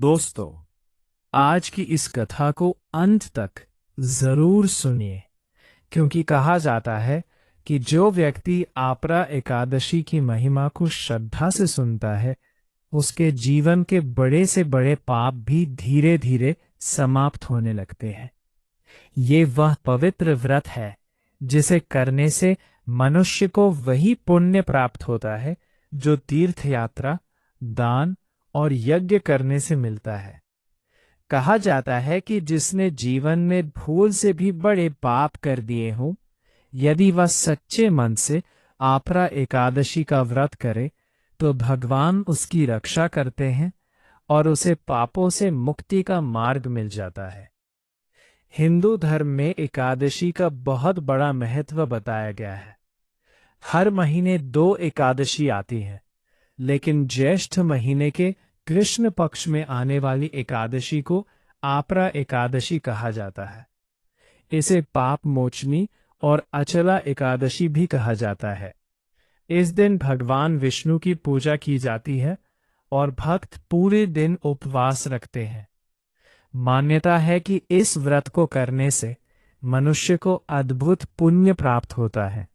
दोस्तों, आज की इस कथा को अंत तक जरूर सुनिए, क्योंकि कहा जाता है कि जो व्यक्ति आपरा एकादशी की महिमा को श्रद्धा से सुनता है, उसके जीवन के बड़े से बड़े पाप भी धीरे धीरे समाप्त होने लगते हैं। ये वह पवित्र व्रत है जिसे करने से मनुष्य को वही पुण्य प्राप्त होता है जो तीर्थ यात्रा, दान और यज्ञ करने से मिलता है। कहा जाता है कि जिसने जीवन में भूल से भी बड़े पाप कर दिए हों, यदि वह सच्चे मन से आपरा एकादशी का व्रत करे तो भगवान उसकी रक्षा करते हैं और उसे पापों से मुक्ति का मार्ग मिल जाता है। हिंदू धर्म में एकादशी का बहुत बड़ा महत्व बताया गया है। हर महीने 2 एकादशी आती है, लेकिन ज्येष्ठ महीने के कृष्ण पक्ष में आने वाली एकादशी को आपरा एकादशी कहा जाता है। इसे पाप मोचनी और अचला एकादशी भी कहा जाता है। इस दिन भगवान विष्णु की पूजा की जाती है और भक्त पूरे दिन उपवास रखते हैं। मान्यता है कि इस व्रत को करने से मनुष्य को अद्भुत पुण्य प्राप्त होता है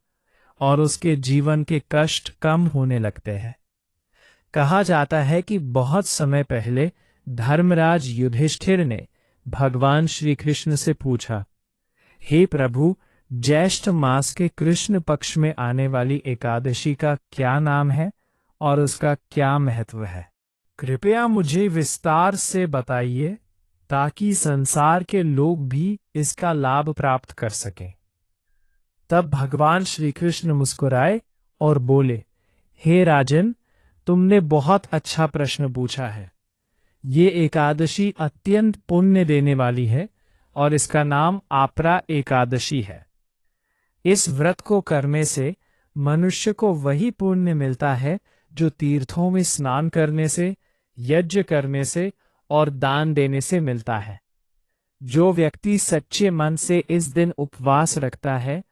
और उसके जीवन के कष्ट कम होने लगते हैं। कहा जाता है कि बहुत समय पहले धर्मराज युधिष्ठिर ने भगवान श्री कृष्ण से पूछा, हे प्रभु, ज्येष्ठ मास के कृष्ण पक्ष में आने वाली एकादशी का क्या नाम है और उसका क्या महत्व है? कृपया मुझे विस्तार से बताइए ताकि संसार के लोग भी इसका लाभ प्राप्त कर सकें। तब भगवान श्री कृष्ण मुस्कुराए और बोले, हे राजन, तुमने बहुत अच्छा प्रश्न पूछा है। ये एकादशी अत्यंत पुण्य देने वाली है और इसका नाम आपरा एकादशी है। इस व्रत को करने से मनुष्य को वही पुण्य मिलता है जो तीर्थों में स्नान करने से, यज्ञ करने से और दान देने से मिलता है। जो व्यक्ति सच्चे मन से इस दिन उपवास रखता है,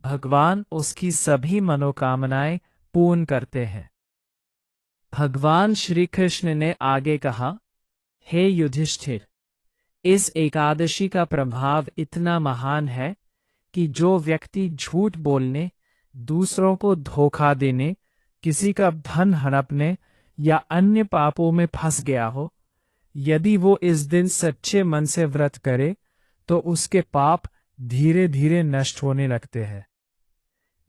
भगवान उसकी सभी मनोकामनाएं पूर्ण करते हैं। भगवान श्री कृष्ण ने आगे कहा, हे युधिष्ठिर, इस एकादशी का प्रभाव इतना महान है कि जो व्यक्ति झूठ बोलने, दूसरों को धोखा देने, किसी का धन हड़पने या अन्य पापों में फंस गया हो, यदि वो इस दिन सच्चे मन से व्रत करे तो उसके पाप धीरे धीरे नष्ट होने लगते हैं।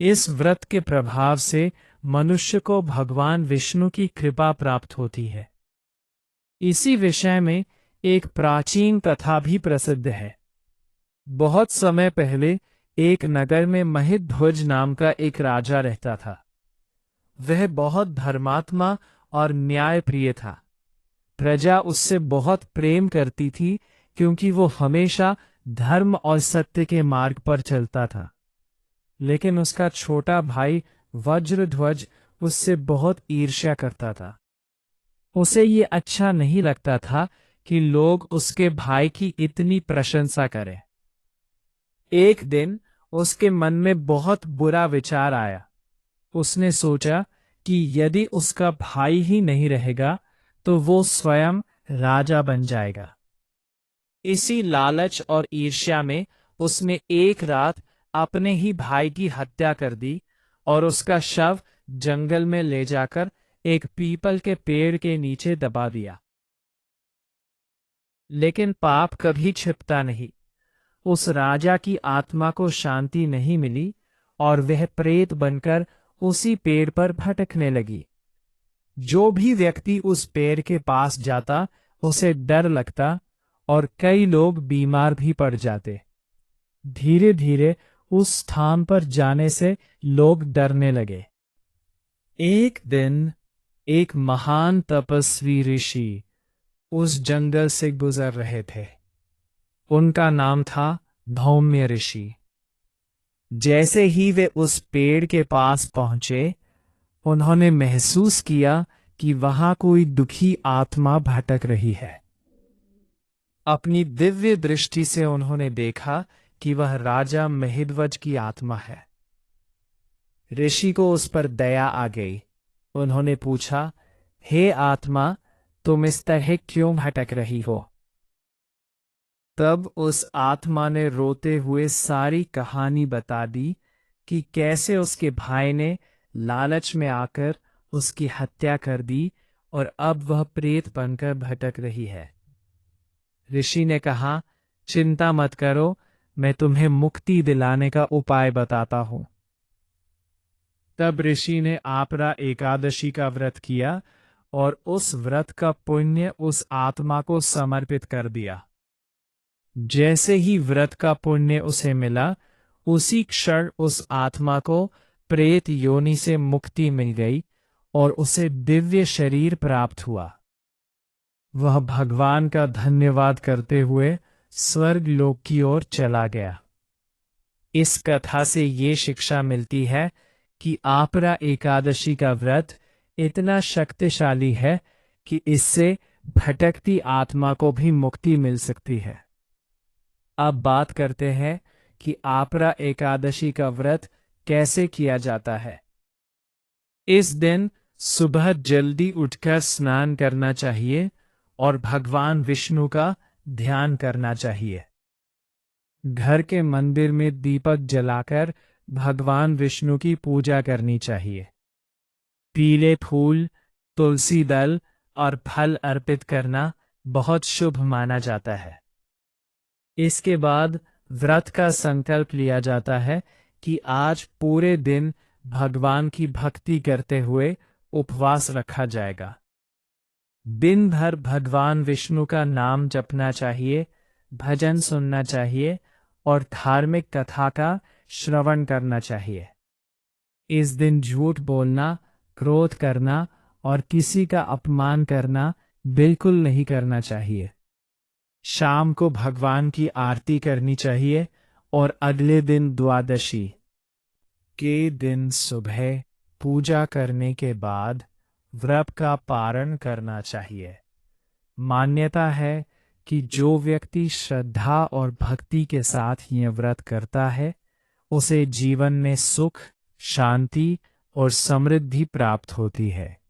इस व्रत के प्रभाव से मनुष्य को भगवान विष्णु की कृपा प्राप्त होती है। इसी विषय में एक प्राचीन कथा भी प्रसिद्ध है। बहुत समय पहले एक नगर में महिध्वज नाम का एक राजा रहता था। वह बहुत धर्मात्मा और न्यायप्रिय था। प्रजा उससे बहुत प्रेम करती थी क्योंकि वो हमेशा धर्म और सत्य के मार्ग पर चलता था। लेकिन उसका छोटा भाई वज्रध्वज उससे बहुत ईर्ष्या करता था। उसे ये अच्छा नहीं लगता था कि लोग उसके भाई की इतनी प्रशंसा करें। एक दिन उसके मन में बहुत बुरा विचार आया। उसने सोचा कि यदि उसका भाई ही नहीं रहेगा तो वो स्वयं राजा बन जाएगा। इसी लालच और ईर्ष्या में उसने एक रात अपने ही भाई की हत्या कर दी और उसका शव जंगल में ले जाकर एक पीपल के पेड़ के नीचे दबा दिया। लेकिन पाप कभी छिपता नहीं। उस राजा की आत्मा को शांति नहीं मिली और वह प्रेत बनकर उसी पेड़ पर भटकने लगी। जो भी व्यक्ति उस पेड़ के पास जाता उसे डर लगता और कई लोग बीमार भी पड़ जाते। धीरे धीरे उस स्थान पर जाने से लोग डरने लगे। एक दिन एक महान तपस्वी ऋषि उस जंगल से गुजर रहे थे। उनका नाम था धौम्य ऋषि। जैसे ही वे उस पेड़ के पास पहुंचे, उन्होंने महसूस किया कि वहां कोई दुखी आत्मा भटक रही है। अपनी दिव्य दृष्टि से उन्होंने देखा कि वह राजा महिध्वज की आत्मा है। ऋषि को उस पर दया आ गई। उन्होंने पूछा, हे आत्मा, तुम इस तरह क्यों भटक रही हो? तब उस आत्मा ने रोते हुए सारी कहानी बता दी कि कैसे उसके भाई ने लालच में आकर उसकी हत्या कर दी और अब वह प्रेत बनकर भटक रही है। ऋषि ने कहा, चिंता मत करो, मैं तुम्हें मुक्ति दिलाने का उपाय बताता हूं। तब ऋषि ने आपरा एकादशी का व्रत किया और उस व्रत का पुण्य उस आत्मा को समर्पित कर दिया। जैसे ही व्रत का पुण्य उसे मिला, उसी क्षण उस आत्मा को प्रेत योनि से मुक्ति मिल गई और उसे दिव्य शरीर प्राप्त हुआ। वह भगवान का धन्यवाद करते हुए स्वर्ग लोक की ओर चला गया। इस कथा से ये शिक्षा मिलती है कि आपरा एकादशी का व्रत इतना शक्तिशाली है कि इससे भटकती आत्मा को भी मुक्ति मिल सकती है। अब बात करते हैं कि आपरा एकादशी का व्रत कैसे किया जाता है। इस दिन सुबह जल्दी उठकर स्नान करना चाहिए और भगवान विष्णु का ध्यान करना चाहिए। घर के मंदिर में दीपक जलाकर भगवान विष्णु की पूजा करनी चाहिए। पीले फूल, तुलसी दल और फल अर्पित करना बहुत शुभ माना जाता है। इसके बाद व्रत का संकल्प लिया जाता है कि आज पूरे दिन भगवान की भक्ति करते हुए उपवास रखा जाएगा। दिन भर भगवान विष्णु का नाम जपना चाहिए, भजन सुनना चाहिए और धार्मिक कथा का श्रवण करना चाहिए। इस दिन झूठ बोलना, क्रोध करना और किसी का अपमान करना बिल्कुल नहीं करना चाहिए। शाम को भगवान की आरती करनी चाहिए और अगले दिन द्वादशी के दिन सुबह पूजा करने के बाद व्रत का पारण करना चाहिए। मान्यता है कि जो व्यक्ति श्रद्धा और भक्ति के साथ यह व्रत करता है, उसे जीवन में सुख, शांति और समृद्धि प्राप्त होती है।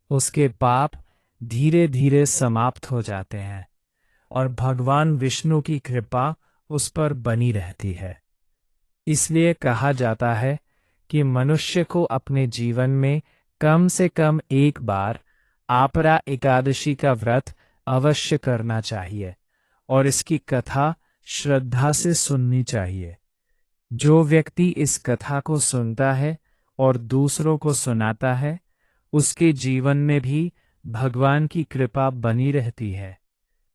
उसके पाप धीरे धीरे समाप्त हो जाते हैं और भगवान विष्णु की कृपा उस पर बनी रहती है। इसलिए कहा जाता है कि मनुष्य को अपने जीवन में कम से कम एक बार आपरा एकादशी का व्रत अवश्य करना चाहिए और इसकी कथा श्रद्धा से सुननी चाहिए। जो व्यक्ति इस कथा को सुनता है और दूसरों को सुनाता है, उसके जीवन में भी भगवान की कृपा बनी रहती है।